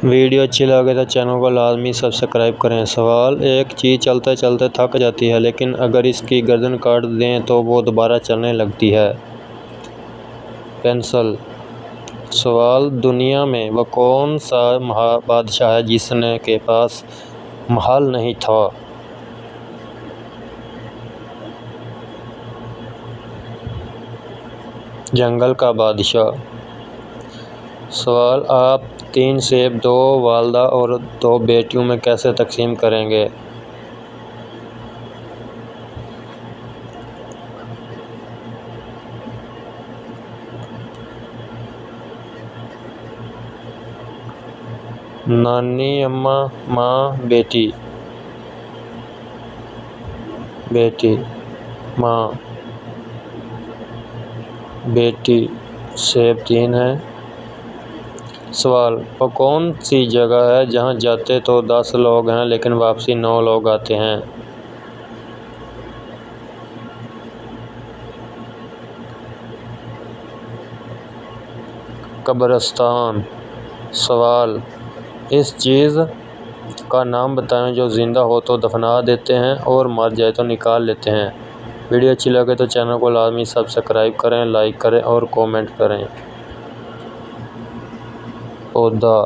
Video اچھی لگے تو چینل کو لازمی سبسکرائب کریں۔ سوال: ایک چیز چلتے چلتے تھک جاتی ہے لیکن اگر اس کی گردن کاٹ دیں تو وہ دوبارہ چلنے لگتی ہے۔ پنسل۔ سوال: دنیا میں وہ کون سا بادشاہ ہے جس کے پاس محل نہیں تھا؟ جنگل کا بادشاہ۔ سوال: آپ 3 سیب 2 والدہ اور 2 بیٹیوں میں کیسے تقسیم کریں گے؟ نانی، اماں، ماں، بیٹی۔ بیٹی، ماں، بیٹی۔ سیب 3 ہیں۔ سوال: وہ کون سی جگہ ہے جہاں جاتے تو 10 لوگ ہیں لیکن واپسی 9 لوگ آتے ہیں؟ قبرستان۔ سوال: اس چیز کا نام بتائیں جو زندہ ہو تو دفنا دیتے ہیں اور مر جائے تو نکال لیتے ہیں۔ ویڈیو اچھی لگے تو چینل کو لازمی سبسکرائب کریں، لائک کریں اور کامنٹ کریں۔ پودا۔